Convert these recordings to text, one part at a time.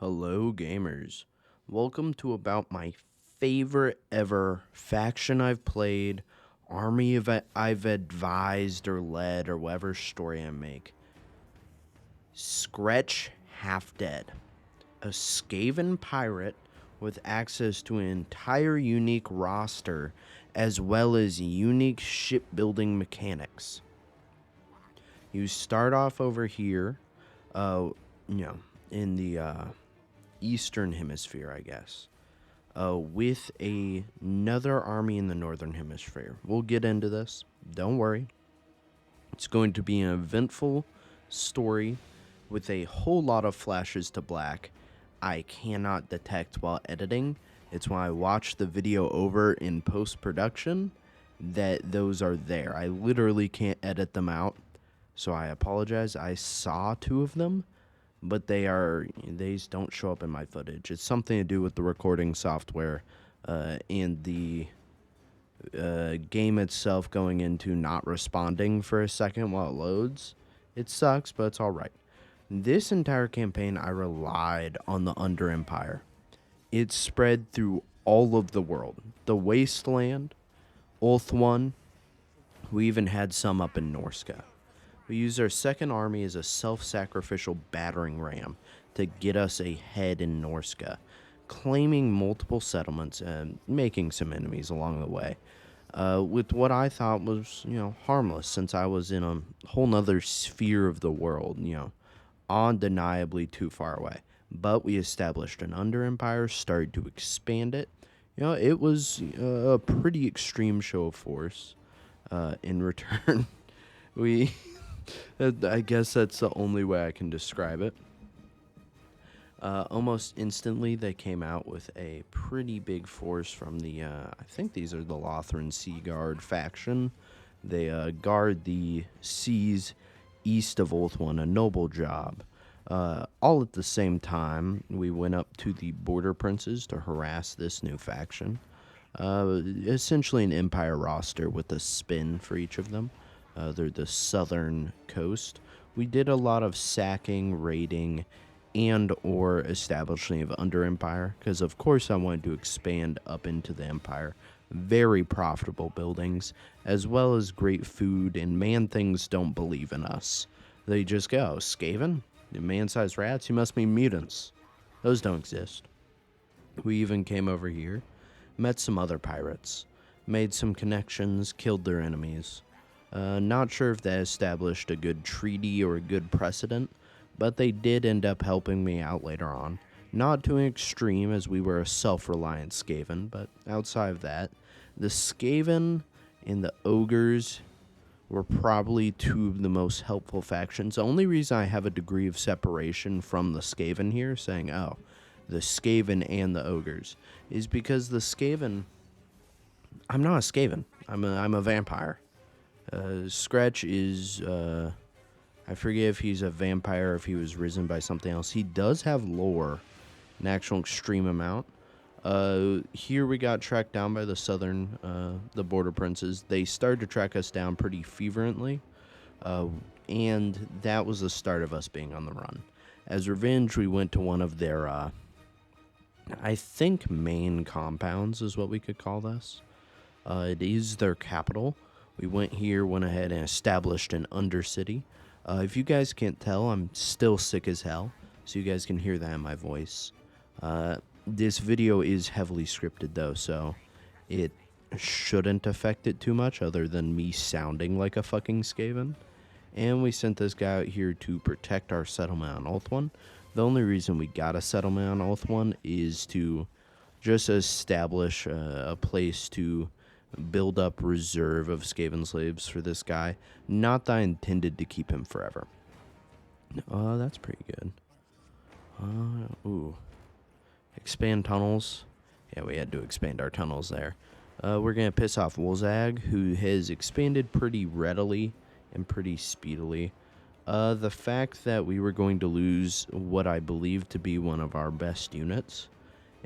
Hello, gamers. Welcome to about my favorite ever faction I've played, army I've advised or led, or whatever story I make. Skretch Halfdead, a Skaven pirate with access to an entire unique roster as well as unique shipbuilding mechanics. You start off over here, in the Eastern Hemisphere, I guess, with another army in the Northern Hemisphere. We'll get into this. Don't worry. It's going to be an eventful story with a whole lot of flashes to black I cannot detect while editing. It's when I watch the video over in post-production that those are there. I literally can't edit them out, so I apologize. I saw two of them, but they don't show up in my footage. It's something to do with the recording software and the game itself going into not responding for a second while it loads. It sucks, but it's alright. This entire campaign, I relied on the Under Empire. It's spread through all of the world. The Wasteland, Ulthuan, we even had some up in Norska. We used our second army as a self-sacrificial battering ram to get us ahead in Norska, claiming multiple settlements and making some enemies along the way. With what I thought was, harmless, since I was in a whole nother sphere of the world, undeniably too far away. But we established an Under Empire, started to expand it. It was a pretty extreme show of force. In return, I guess that's the only way I can describe it. Almost instantly, they came out with a pretty big force from the, I think these are the Lothran Sea Guard faction. They guard the seas east of Ulthuan, a noble job. All at the same time, we went up to the Border Princes to harass this new faction. Essentially an Empire roster with a spin for each of them. They're the southern coast. We did a lot of sacking, raiding, and or establishing of Under Empire, because of course I wanted to expand up into the Empire. Very profitable buildings, as well as great food, and man-things don't believe in us. They just go, Skaven? Man-sized rats? You must mean mutants. Those don't exist. We even came over here, met some other pirates, made some connections, killed their enemies. Not sure if that established a good treaty or a good precedent, but they did end up helping me out later on. Not to an extreme, as we were a self-reliant Skaven, but outside of that, the Skaven and the Ogres were probably two of the most helpful factions. The only reason I have a degree of separation from the Skaven here, saying, oh, the Skaven and the Ogres, is because the Skaven, I'm not a Skaven. I'm a vampire. Skretch is, I forget if he's a vampire or if he was risen by something else. He does have lore, an actual extreme amount. Here we got tracked down by the southern, the Border Princes. They started to track us down pretty fervently, and that was the start of us being on the run. As revenge, we went to one of their, I think main compounds is what we could call this. It is their capital. We went ahead and established an Undercity. If you guys can't tell, I'm still sick as hell, so you guys can hear that in my voice. This video is heavily scripted, though, so it shouldn't affect it too much, other than me sounding like a fucking Skaven. And we sent this guy out here to protect our settlement on Ulthuan. The only reason we got a settlement on Ulthuan is to just establish a place to build up reserve of Skaven slaves for this guy. Not that I intended to keep him forever. That's pretty good. Ooh. Expand tunnels. Yeah, we had to expand our tunnels there. We're going to piss off Wolzag, who has expanded pretty readily and pretty speedily. The fact that we were going to lose what I believe to be one of our best units,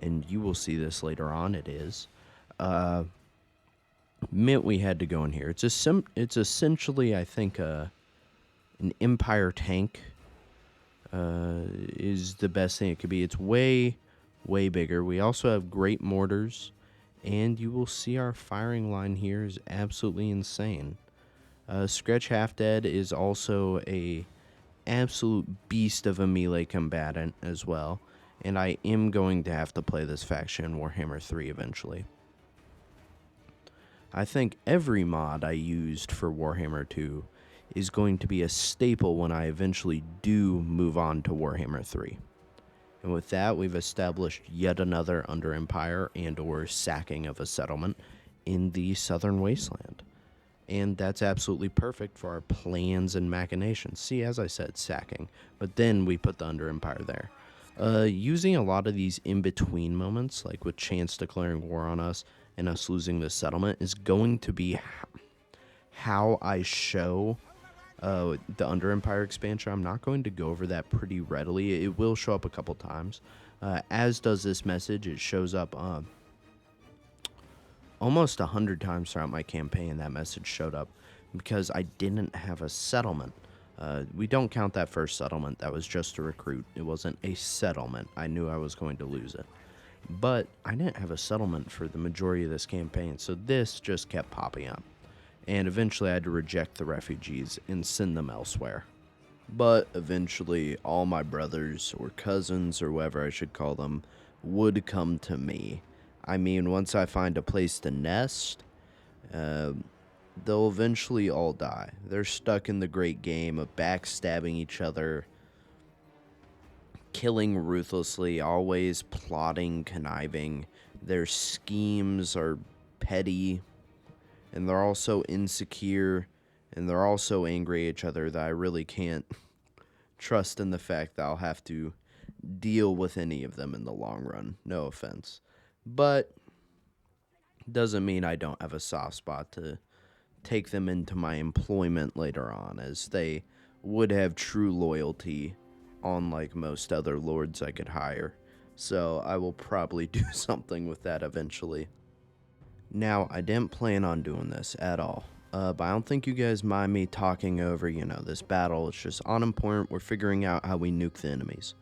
and you will see this later on, it is, meant we had to go in here. It's essentially, I think, an Empire tank is the best thing it could be. It's way, way bigger. We also have great mortars, and you will see our firing line here is absolutely insane. Skretch Halfdead is also a absolute beast of a melee combatant as well, and I am going to have to play this faction in Warhammer 3 eventually. I think every mod I used for Warhammer 2 is going to be a staple when I eventually do move on to Warhammer 3. And with that, we've established yet another Under Empire and or sacking of a settlement in the Southern Wasteland. And that's absolutely perfect for our plans and machinations. See, as I said, sacking. But then we put the Under Empire there. Using a lot of these in-between moments, like with Chance declaring war on us and us losing the settlement, is going to be how I show the Under Empire expansion. I'm not going to go over that pretty readily. It will show up a couple times. As does this message. It shows up almost 100 times throughout my campaign. That message showed up because I didn't have a settlement. We don't count that first settlement. That was just a recruit. It wasn't a settlement. I knew I was going to lose it. But I didn't have a settlement for the majority of this campaign, so this just kept popping up. And eventually I had to reject the refugees and send them elsewhere. But eventually all my brothers, or cousins, or whatever I should call them, would come to me. I mean, once I find a place to nest, they'll eventually all die. They're stuck in the great game of backstabbing each other, killing ruthlessly, always plotting, conniving. Their schemes are petty, and they're also insecure, and they're also angry at each other that I really can't trust in the fact that I'll have to deal with any of them in the long run. No offense. But doesn't mean I don't have a soft spot to take them into my employment later on, as they would have true loyalty, unlike most other lords I could hire. So I will probably do something with that eventually. Now, I didn't plan on doing this at all, but I don't think you guys mind me talking over, this battle. It's just unimportant. We're figuring out how we nuke the enemies.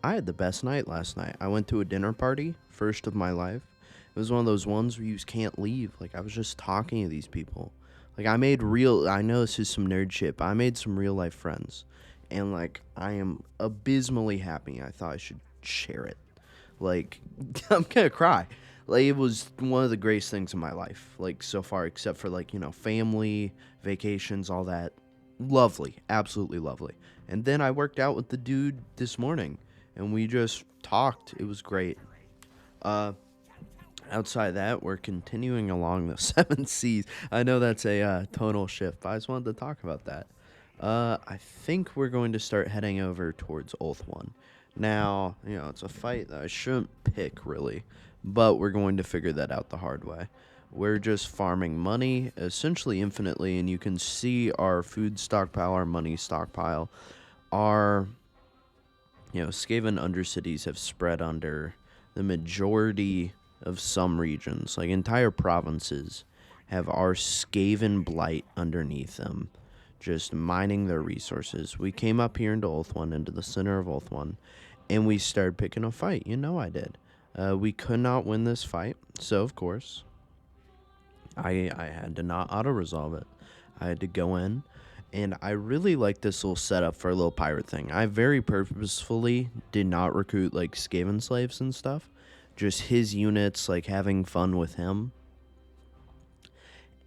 I had the best night last night. I went to a dinner party, first of my life. It was one of those ones where you just can't leave. Like, I was just talking to these people. Like, I know this is some nerd shit, but I made some real life friends. And, like, I am abysmally happy. I thought I should share it. Like, I'm gonna cry. Like, it was one of the greatest things in my life, like, so far, except for, like, family, vacations, all that. Lovely. Absolutely lovely. And then I worked out with the dude this morning, and we just talked. It was great. Outside that, we're continuing along the 7 Seas. I know that's a tonal shift, but I just wanted to talk about that. I think we're going to start heading over towards Ulthuan. Now, it's a fight that I shouldn't pick, really, but we're going to figure that out the hard way. We're just farming money, essentially infinitely, and you can see our food stockpile, our money stockpile. Our, Skaven undercities have spread under the majority of some regions. Like, entire provinces have our Skaven blight underneath them, just mining their resources. We came up here into Ulthuan, into the center of Ulthuan, and we started picking a fight. I did. We could not win this fight, so of course, I had to not auto-resolve it. I had to go in, and I really like this little setup for a little pirate thing. I very purposefully did not recruit, like, Skaven slaves and stuff. Just his units, like, having fun with him.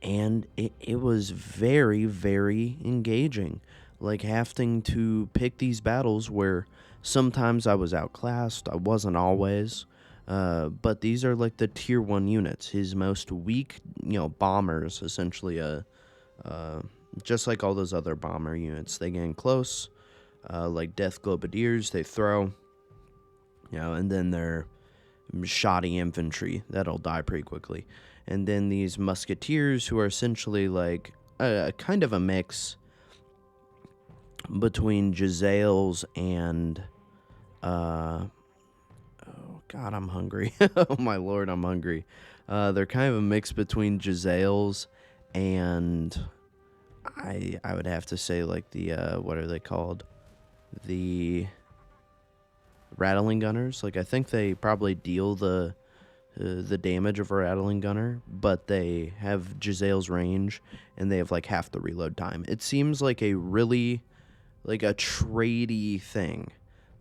And it was very, very engaging. Like, having to pick these battles where sometimes I was outclassed. I wasn't always. But these are, like, the tier 1 units. His most weak, bombers, essentially, just like all those other bomber units. They get in close, like Death Globadiers, they throw, and then they're shoddy infantry that'll die pretty quickly. And then these musketeers, who are essentially like a kind of a mix between Giselles and oh god, I'm hungry. Oh my lord, I'm hungry. They're kind of a mix between Giselles and I would have to say, like, the what are they called? The rattling gunners. Like, I think they probably deal the damage of a rattling gunner, but they have Gisele's range, and they have, like, half the reload time. It seems like a really, like, a tradey thing.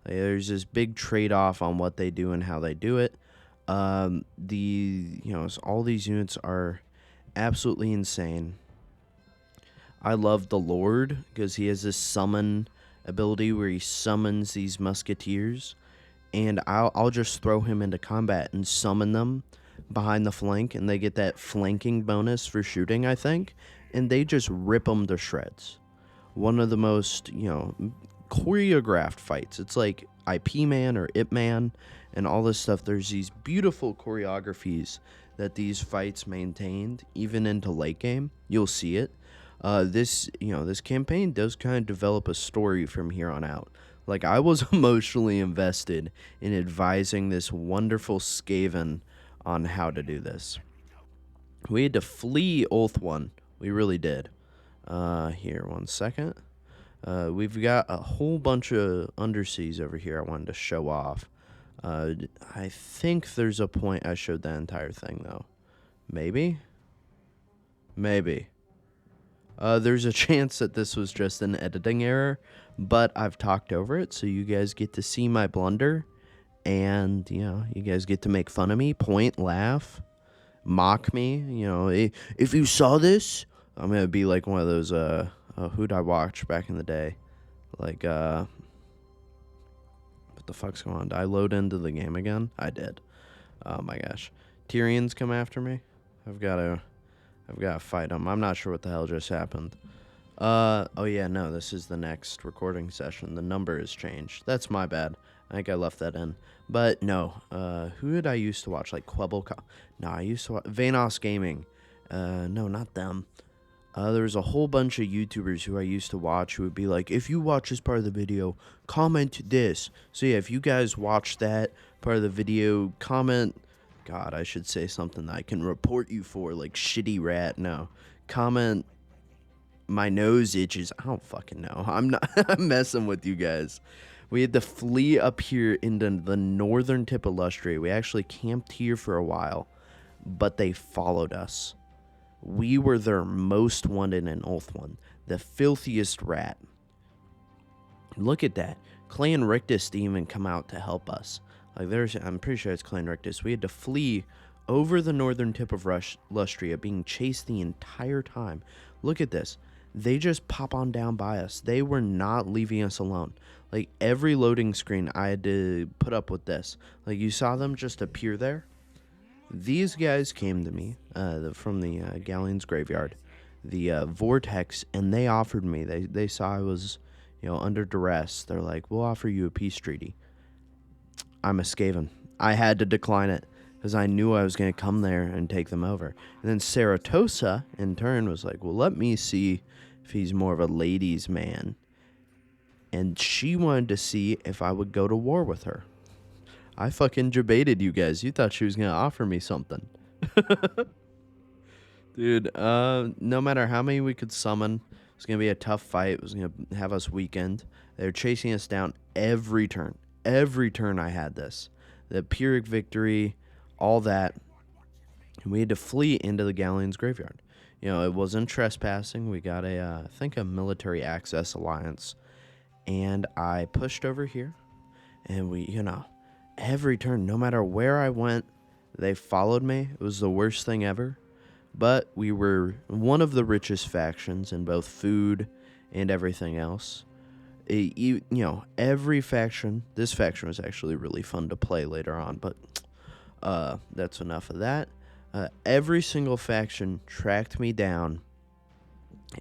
Like, there's this big trade-off on what they do and how they do it. All these units are absolutely insane. I love the Lord, because he has this summon ability where he summons these musketeers, and I'll just throw him into combat and summon them behind the flank, and they get that flanking bonus for shooting, I think, and they just rip them to shreds. One of the most, choreographed fights. It's like IP Man or Ip Man and all this stuff. There's these beautiful choreographies that these fights maintained, even into late game. You'll see it. This campaign does kind of develop a story from here on out. Like, I was emotionally invested in advising this wonderful Skaven on how to do this. We had to flee Ulthuan. We really did. Here, 1 second. We've got a whole bunch of underseas over here I wanted to show off. I think there's a point I showed that entire thing, though. Maybe? There's a chance that this was just an editing error, but I've talked over it, so you guys get to see my blunder, and, you guys get to make fun of me, point, laugh, mock me. If you saw this, I'm going to be like one of those, who'd I watch back in the day? Like, what the fuck's going on? Did I load into the game again? I did. Oh my gosh. Tyrion's come after me. I've got to fight him. I'm not sure what the hell just happened. Oh yeah, no, this is the next recording session. The number has changed. That's my bad. I think I left that in. But no, who did I used to watch? Like No, I used to watch Vanos Gaming. No, not them. There was a whole bunch of YouTubers who I used to watch who would be like, if you watch this part of the video, comment this. So yeah, if you guys watch that part of the video, comment. God, I should say something that I can report you for, like shitty rat. No. Comment, my nose itches. I don't fucking know. I'm messing with you guys. We had to flee up here into the northern tip of Lustria. We actually camped here for a while, but they followed us. We were their most wanted in Ulthuan, the filthiest rat. Look at that. Clan Rictus didn't even come out to help us. Like, I'm pretty sure it's Clan Rictus. We had to flee over the northern tip of Lustria, being chased the entire time. Look at this. They just pop on down by us. They were not leaving us alone. Like, every loading screen, I had to put up with this. Like, you saw them just appear there. These guys came to me from the Galleon's Graveyard, the Vortex, and they offered me. They saw I was, under duress. They're like, we'll offer you a peace treaty. I'm a Skaven. I had to decline it because I knew I was going to come there and take them over. And then Saratosa, in turn, was like, well, let me see if he's more of a ladies' man. And she wanted to see if I would go to war with her. I fucking debated you guys. You thought she was going to offer me something. Dude, no matter how many we could summon, it was going to be a tough fight. It was going to have us weakened. They were chasing us down every turn. Every turn I had this. The Pyrrhic victory, all that. And we had to flee into the Galleon's Graveyard. It wasn't trespassing. We got I think a military access alliance. And I pushed over here. And we, every turn, no matter where I went, they followed me. It was the worst thing ever. But we were one of the richest factions in both food and everything else. Every faction, this faction was actually really fun to play later on, but that's enough of that. Every single faction tracked me down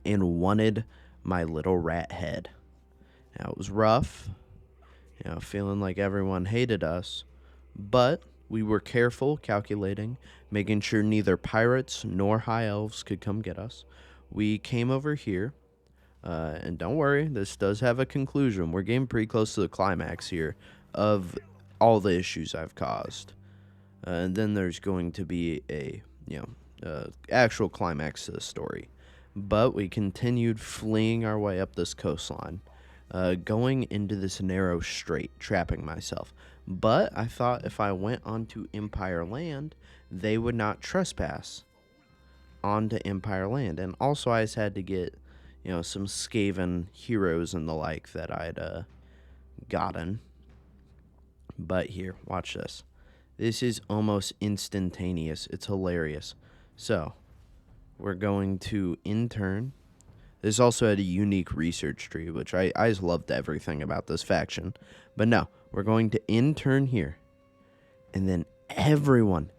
and wanted my little rat head. Now, it was rough, feeling like everyone hated us, but we were careful, calculating, making sure neither pirates nor high elves could come get us. We came over here. And don't worry, this does have a conclusion. We're getting pretty close to the climax here of all the issues I've caused. And then there's going to be a actual climax to the story. But we continued fleeing our way up this coastline. going into this narrow strait, trapping myself. But I thought if I went onto Empire land, they would not trespass onto Empire land. And also I just had to get, some Skaven heroes and the like that I'd gotten. But here, watch this. This is almost instantaneous. It's hilarious. So, we're going to intern. This also had a unique research tree, which I just loved everything about this faction. But no, we're going to intern here. And then everyone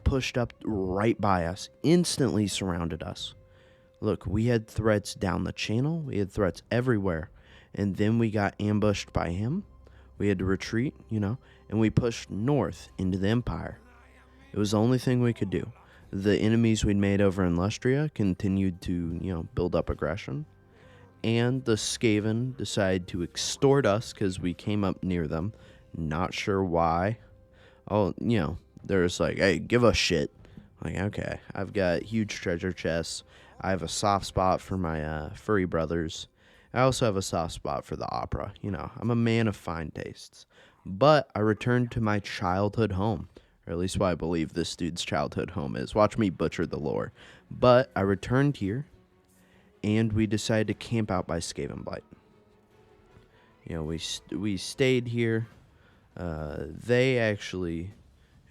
pushed up right by us, instantly surrounded us. Look, we had threats down the channel. We had threats everywhere. And then we got ambushed by him. We had to retreat, and we pushed north into the Empire. It was the only thing we could do. The enemies we'd made over in Lustria continued to, build up aggression. And the Skaven decided to extort us because we came up near them. Not sure why. Oh, they're just like, hey, give us shit. Like, okay, I've got huge treasure chests. I have a soft spot for my furry brothers. I also have a soft spot for the opera. I'm a man of fine tastes. But I returned to my childhood home. Or at least what I believe this dude's childhood home is. Watch me butcher the lore. But I returned here, and we decided to camp out by Skaven Blight. We stayed here. They actually,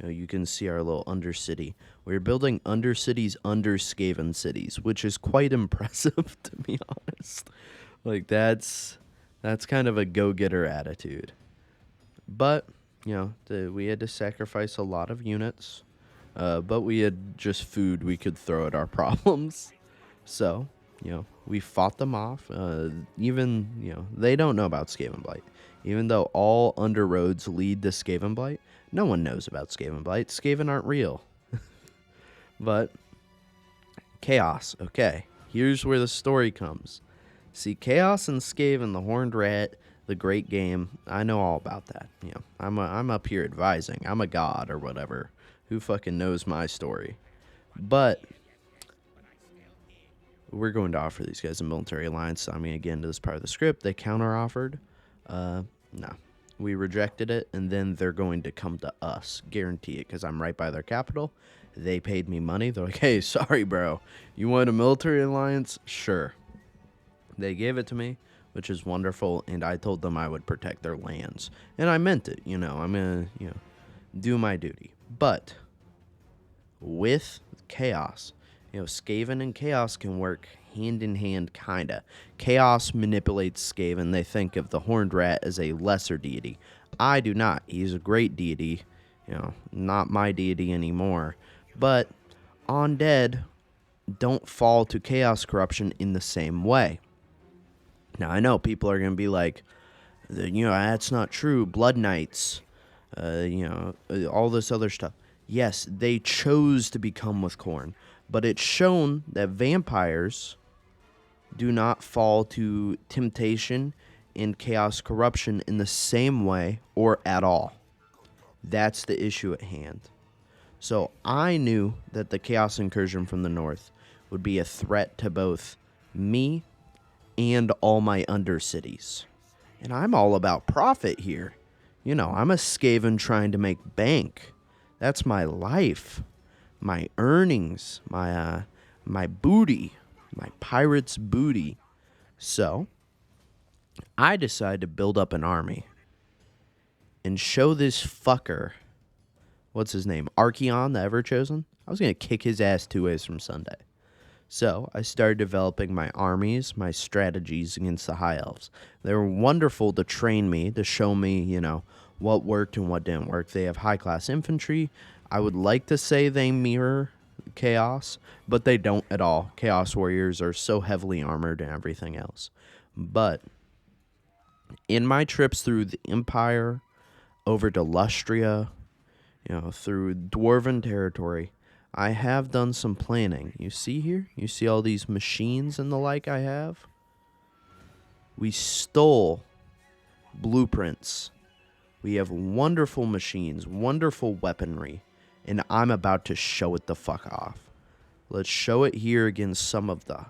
you can see our little undercity. We're building undercities under Skaven cities, which is quite impressive, to be honest. Like, that's kind of a go-getter attitude. But, we had to sacrifice a lot of units. But we had just food we could throw at our problems. So, we fought them off. Even, they don't know about Skaven Blight. Even though all underroads lead to Skaven Blight, no one knows about Skaven Blight. Skaven aren't real. But, Chaos. Okay, here's where the story comes. See, Chaos and Skaven, the Horned Rat, the Great Game, I know all about that. I'm up here advising. I'm a god or whatever. Who fucking knows my story? But we're going to offer these guys a military alliance. So I'm going to get into this part of the script. They counter-offered. No. We rejected it, and then they're going to come to us. Guarantee it, because I'm right by their capital. They paid me money. They're like, hey, sorry, bro. You want a military alliance? Sure. They gave it to me, which is wonderful, and I told them I would protect their lands. And I meant it, I'm going to, do my duty. But with Chaos, Skaven and Chaos can work hand in hand, kinda. Chaos manipulates Skaven. They think of the Horned Rat as a lesser deity. I do not. He's a great deity, not my deity anymore. But undead don't fall to Chaos corruption in the same way. Now, I know people are going to be like, that's not true. Blood Knights, all this other stuff. Yes, they chose to become with Khorne, but it's shown that vampires do not fall to temptation and Chaos corruption in the same way or at all. That's the issue at hand. So I knew that the Chaos incursion from the north would be a threat to both me and all my undercities. And I'm all about profit here. I'm a Skaven trying to make bank. That's my life, my earnings, my booty, my pirate's booty. So I decided to build up an army and show this fucker, what's his name, Archeon, the Everchosen. I was going to kick his ass 2 ways from Sunday. So I started developing my armies, my strategies against the High Elves. They were wonderful to train me, to show me, what worked and what didn't work. They have high-class infantry. I would like to say they mirror Chaos, but they don't at all. Chaos Warriors are so heavily armored and everything else. But in my trips through the Empire, over to Lustria, through Dwarven territory, I have done some planning. You see here? You see all these machines and the like I have? We stole blueprints. We have wonderful machines, wonderful weaponry, and I'm about to show it the fuck off. Let's show it here against some of the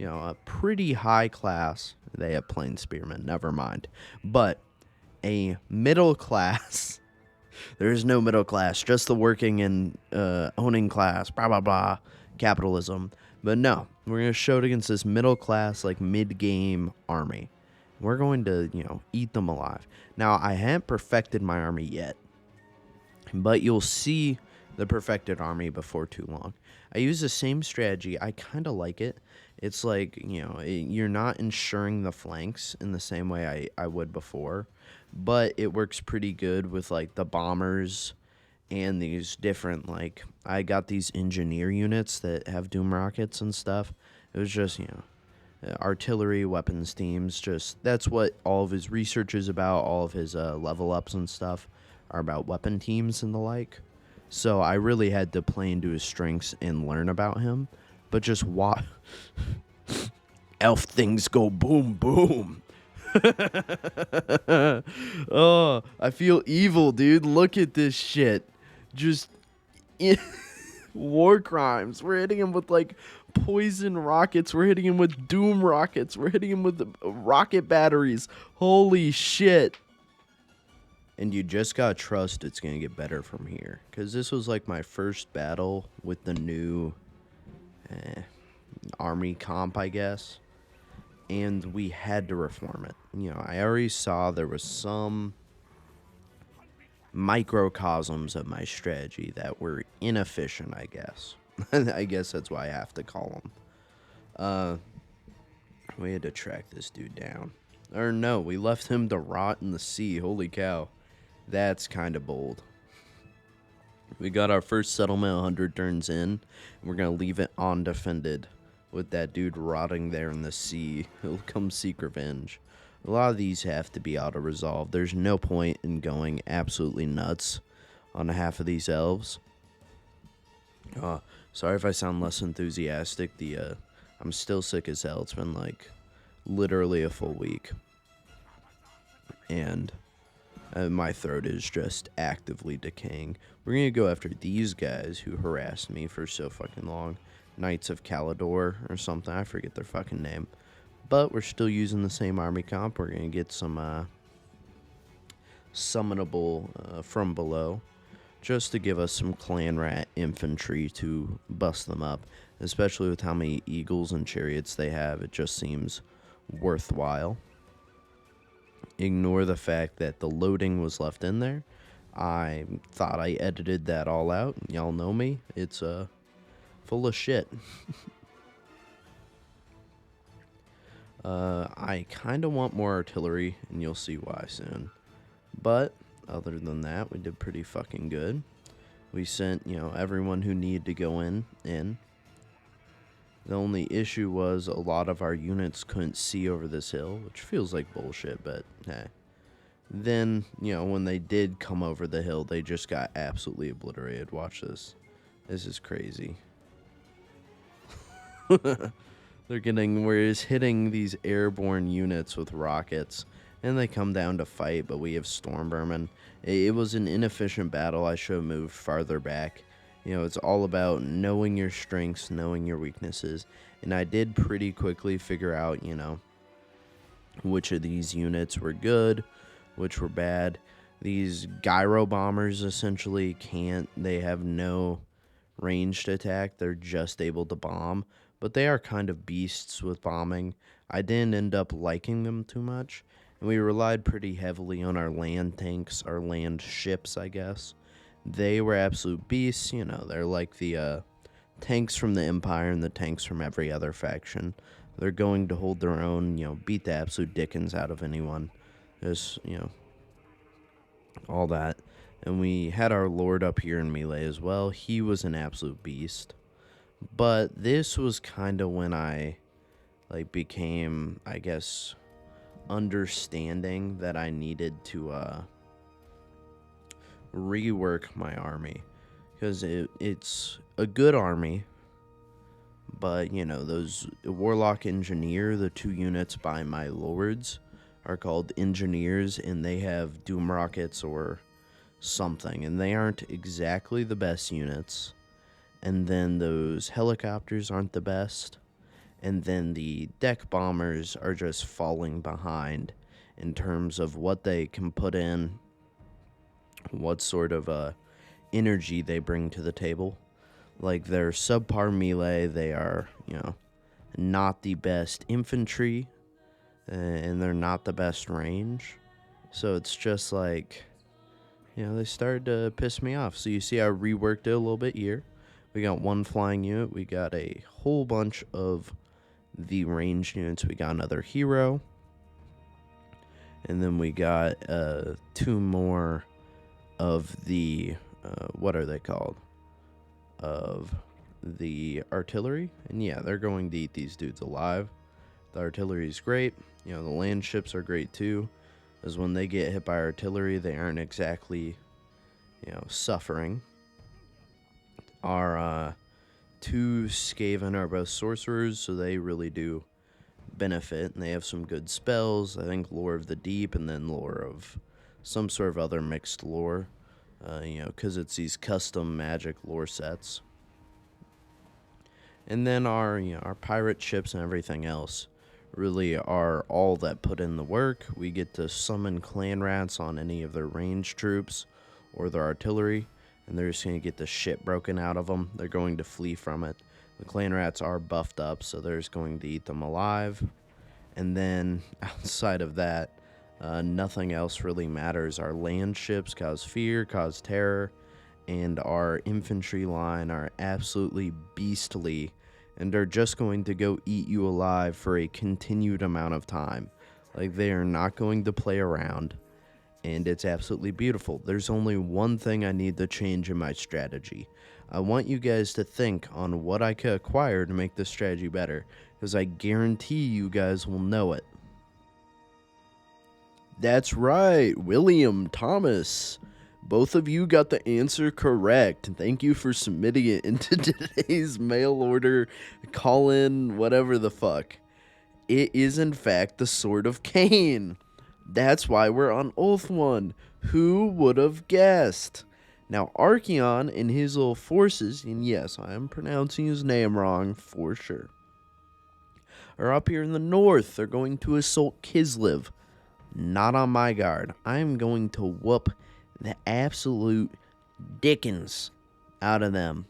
a pretty high class. They have plain spearmen, never mind. But a middle class. There is no middle class, just the working and owning class, blah, blah, blah, capitalism. But no, we're going to show it against this middle class, like mid-game army. We're going to, eat them alive. Now, I haven't perfected my army yet, but you'll see the perfected army before too long. I use the same strategy. I kind of like it. It's like, you're not ensuring the flanks in the same way I would before, but it works pretty good with, like, the bombers and these different, like, I got these engineer units that have doom rockets and stuff. It was just, artillery, weapons teams, just, that's what all of his research is about. All of his level ups and stuff are about weapon teams and the like. So I really had to play into his strengths and learn about him. But just watch. Elf things go boom, boom. Oh, I feel evil, dude. Look at this shit. Just war crimes. We're hitting him with, like, poison rockets. We're hitting him with doom rockets. We're hitting him with rocket batteries. Holy shit. And you just gotta trust it's gonna get better from here. Because this was, like, my first battle with the new army comp, I guess. And we had to reform it. I already saw there was some microcosms of my strategy that were inefficient, I guess. I guess that's why I have to call them. We had to track this dude down. Or no, we left him to rot in the sea. Holy cow. That's kind of bold. We got our first settlement 100 turns in, and we're going to leave it undefended with that dude rotting there in the sea. He'll come seek revenge. A lot of these have to be auto-resolved. There's no point in going absolutely nuts on half of these elves. Sorry if I sound less enthusiastic. I'm still sick as hell. It's been, like, literally a full week. And my throat is just actively decaying. We're going to go after these guys who harassed me for so fucking long. Knights of Calidor or something. I forget their fucking name. But we're still using the same army comp. We're going to get some summonable from below. Just to give us some clan rat infantry to bust them up. Especially with how many eagles and chariots they have. It just seems worthwhile. Ignore the fact that the loading was left in there. I thought I edited that all out. Y'all know me. It's full of shit. I kind of want more artillery, and you'll see why soon. But other than that, we did pretty fucking good. We sent, everyone who needed to go in. The only issue was a lot of our units couldn't see over this hill, which feels like bullshit, but hey. Then, when they did come over the hill, they just got absolutely obliterated. Watch this. This is crazy. We're just hitting these airborne units with rockets, and they come down to fight, but we have Stormvermin. It was an inefficient battle. I should have moved farther back. It's all about knowing your strengths, knowing your weaknesses, and I did pretty quickly figure out, which of these units were good, which were bad. These gyro bombers essentially they have no ranged attack. They're just able to bomb. But they are kind of beasts with bombing. I didn't end up liking them too much. And we relied pretty heavily on our land tanks, our land ships, I guess. They were absolute beasts. They're like the tanks from the Empire and the tanks from every other faction. They're going to hold their own, beat the absolute dickens out of anyone. Just, all that. And we had our Lord up here in melee as well. He was an absolute beast. But this was kind of when I, became, I guess, understanding that I needed to, rework my army. Because it's a good army. But, those Warlock Engineer, the 2 units by my Lords, are called Engineers, and they have Doom Rockets or something. And they aren't exactly the best units. And then those helicopters aren't the best. and then the deck bombers are just falling behind in terms of what they can put in, what sort of energy they bring to the table. Like, they're subpar melee, they are, not the best infantry, and they're not the best range. So it's just like, they started to piss me off. So you see I reworked it a little bit here. We got one flying unit. We got a whole bunch of the ranged units. We got another hero. And then we got 2 more of the, what are they called? Of the artillery. And yeah, they're going to eat these dudes alive. The artillery is great. The land ships are great too. Because when they get hit by artillery, they aren't exactly, suffering. Our 2 Skaven are both sorcerers, so they really do benefit. And they have some good spells. I think Lore of the Deep and then Lore of some sort of other mixed lore. Because it's these custom magic lore sets. And then our pirate ships and everything else really are all that put in the work. We get to summon clan rats on any of their ranged troops or their artillery, and they're just going to get the shit broken out of them. They're going to flee from it. The clan rats are buffed up, so they're just going to eat them alive. And then outside of that, nothing else really matters. Our land ships cause fear, cause terror, and our infantry line are absolutely beastly, and are just going to go eat you alive for a continued amount of time. Like, they are not going to play around, and it's absolutely beautiful. There's only one thing I need to change in my strategy. I want you guys to think on what I could acquire to make this strategy better, because I guarantee you guys will know it. That's right, William, Thomas. Both of you got the answer correct. Thank you for submitting it into today's mail order, call-in, whatever the fuck. It is, in fact, the Sword of Cain. That's why we're on Oath 1. Who would have guessed? Now, Archeon and his little forces, and yes, I am pronouncing his name wrong for sure, are up here in the north. They're going to assault Kislev. Not on my guard. I'm going to whoop the absolute dickens out of them.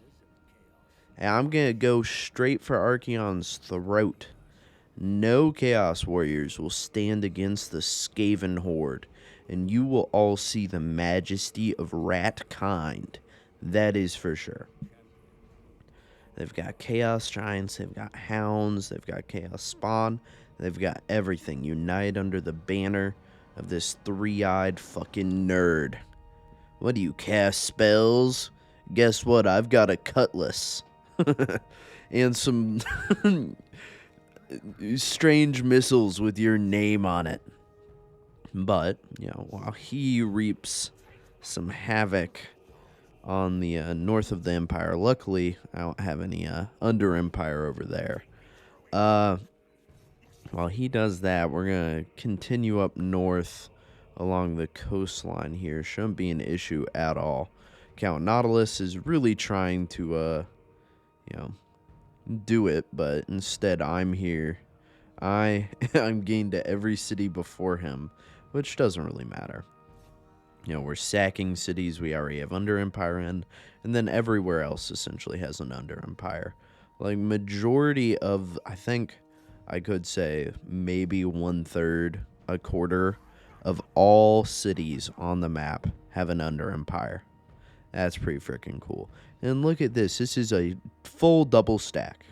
And I'm going to go straight for Archeon's throat. No Chaos Warriors will stand against the Skaven horde, and you will all see the majesty of rat kind. That is for sure. They've got Chaos Giants, they've got Hounds, they've got Chaos Spawn, they've got everything. Unite under the banner of this 3-eyed fucking nerd. What do you cast spells? Guess what? I've got a cutlass. And some strange missiles with your name on it. But, while he reaps some havoc on the north of the Empire, luckily, I don't have any under Empire over there. While he does that, we're going to continue up north along the coastline here. Shouldn't be an issue at all. Count Nautilus is really trying to, do it, but instead I'm here. I'm gained to every city before him, which doesn't really matter. We're sacking cities we already have Under Empire in, and then everywhere else essentially has an Under Empire. Like, majority of, I think I could say maybe 1/3, a quarter of all cities on the map have an Under Empire. That's pretty freaking cool. And look at this. This is a full double stack.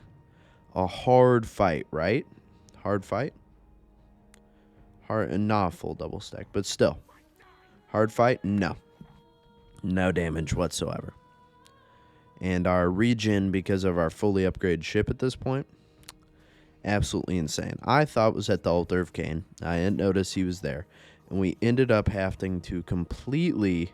A hard fight, right? Hard fight? Not a full double stack, but still. Hard fight? No. No damage whatsoever. And our regen, because of our fully upgraded ship at this point, absolutely insane. I thought it was at the Altar of Cain. I didn't notice he was there. And we ended up having to completely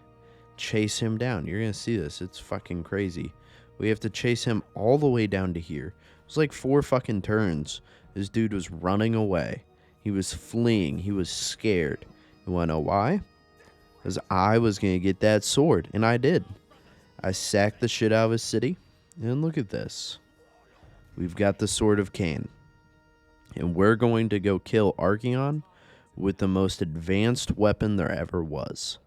chase him down. You're going to see this. It's fucking crazy. We have to chase him all the way down to here. It was like 4 fucking turns. This dude was running away. He was fleeing. He was scared. You want to know why? Because I was going to get that sword. And I did. I sacked the shit out of his city. And look at this. We've got the Sword of Cain. And we're going to go kill Archeon with the most advanced weapon there ever was.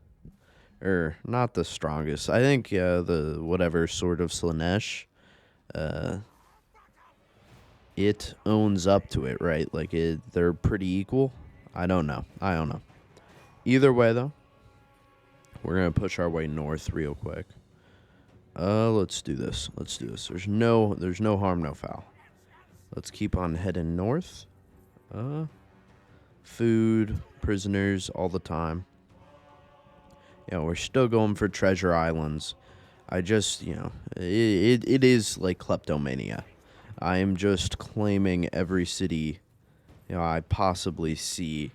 Not the strongest. I think the whatever Sword of Slanesh, it owns up to it, right? Like, they're pretty equal. I don't know. Either way, though, we're going to push our way north real quick. Let's do this. There's no harm, no foul. Let's keep on heading north. Food, prisoners, all the time. Yeah, we're still going for treasure islands. I just, it is like kleptomania. I am just claiming every city, I possibly see.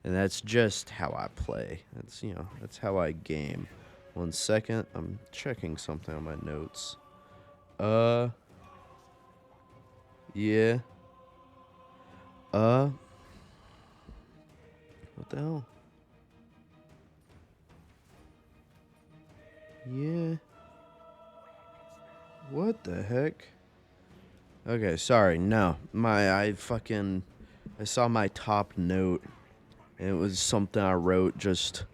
And that's just how I play. That's how I game. 1 second. I'm checking something on my notes. Yeah. What the hell? Yeah. What the heck? Okay, sorry. No. I saw my top note, and it was something I wrote just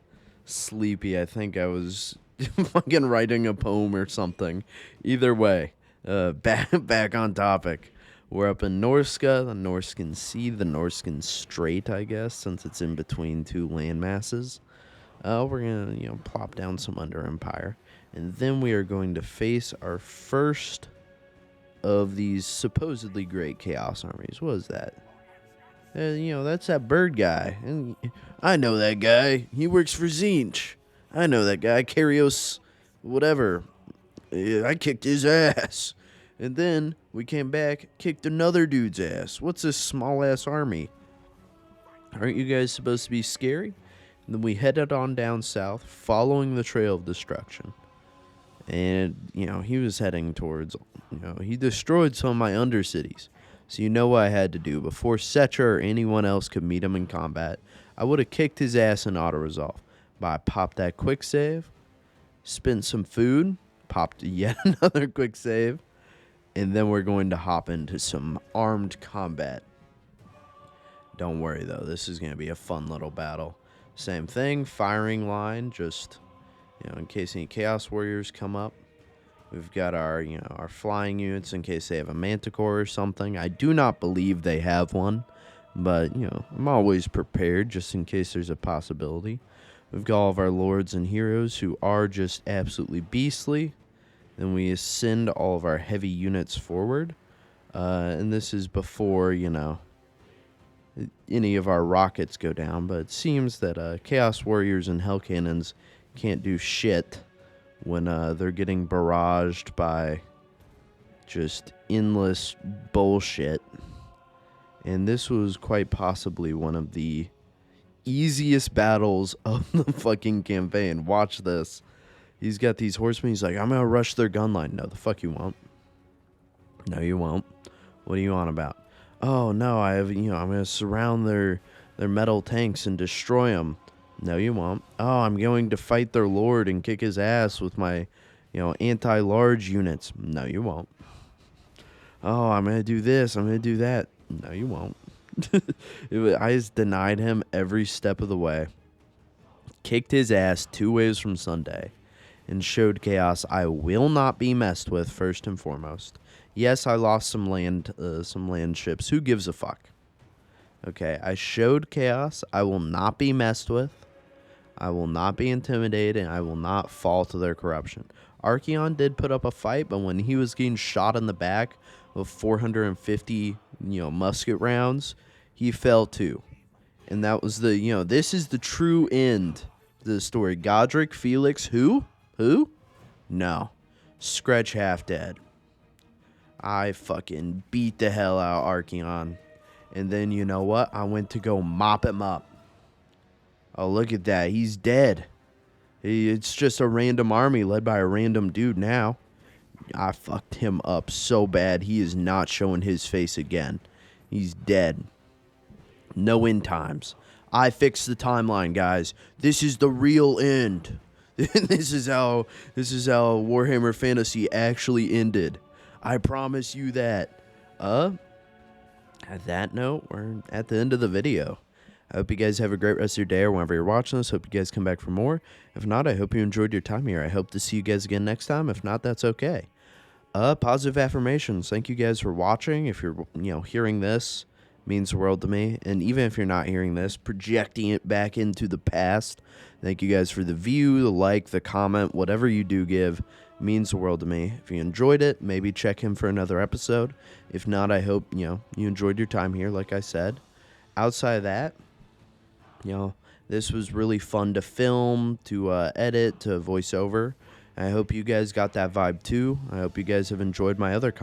sleepy. I think I was fucking writing a poem or something. Either way, back on topic. We're up in Norska, the Norskan Sea, the Norskan Strait, I guess, since it's in between two land masses. We're going to, plop down some Under Empire. And then we are going to face our first of these supposedly great Chaos armies. What is that? That's that bird guy. And I know that guy. He works for Zinch. I know that guy. Karios, whatever. I kicked his ass. And then we came back, kicked another dude's ass. What's this small-ass army? Aren't you guys supposed to be scary? And then we headed on down south, following the trail of destruction. And, he was heading towards, he destroyed some of my undercities. So you know what I had to do. Before Setra or anyone else could meet him in combat, I would have kicked his ass in auto-resolve. But I popped that quick save, spent some food, popped yet another quick save, and then we're going to hop into some armed combat. Don't worry, though. This is going to be a fun little battle. Same thing, firing line, just, in case any Chaos Warriors come up. We've got our, our flying units in case they have a Manticore or something. I do not believe they have one, but, I'm always prepared just in case there's a possibility. We've got all of our lords and heroes who are just absolutely beastly. Then we send all of our heavy units forward. And this is before, any of our rockets go down. But it seems that Chaos Warriors and Hell Cannons can't do shit when they're getting barraged by just endless bullshit. And this was quite possibly one of the easiest battles of the fucking campaign. Watch this. He's got these horsemen. He's like, I'm going to rush their gun line. No, the fuck you won't. No, you won't. What are you on about? Oh, no, I'm going to surround their metal tanks and destroy them. No, you won't. Oh, I'm going to fight their lord and kick his ass with my, anti-large units. No, you won't. Oh, I'm going to do this. I'm going to do that. No, you won't. I just denied him every step of the way. Kicked his ass 2 waves from Sunday. And showed Chaos I will not be messed with, first and foremost. Yes, I lost some land ships. Who gives a fuck? Okay, I showed Chaos I will not be messed with. I will not be intimidated, and I will not fall to their corruption. Archeon did put up a fight, but when he was getting shot in the back with 450, musket rounds, he fell too. And that was this is the true end to the story. Godric, Felix, who? No. Skretch Halfdead. I fucking beat the hell out of Archeon. And then, you know what? I went to go mop him up. Oh, look at that. He's dead. It's just a random army led by a random dude now. I fucked him up so bad. He is not showing his face again. He's dead. No end times. I fixed the timeline, guys. This is the real end. This is how Warhammer Fantasy actually ended. I promise you that. At that note, we're at the end of the video. I hope you guys have a great rest of your day or whenever you're watching this. Hope you guys come back for more. If not, I hope you enjoyed your time here. I hope to see you guys again next time. If not, that's okay. Positive affirmations. Thank you guys for watching. If you're, hearing this, means the world to me. And even if you're not hearing this, projecting it back into the past. Thank you guys for the view, the like, the comment, whatever you do give means the world to me. If you enjoyed it, maybe check him for another episode. If not, I hope, you enjoyed your time here, like I said. Outside of that, this was really fun to film, to edit, to voice over. I hope you guys got that vibe too. I hope you guys have enjoyed my other content.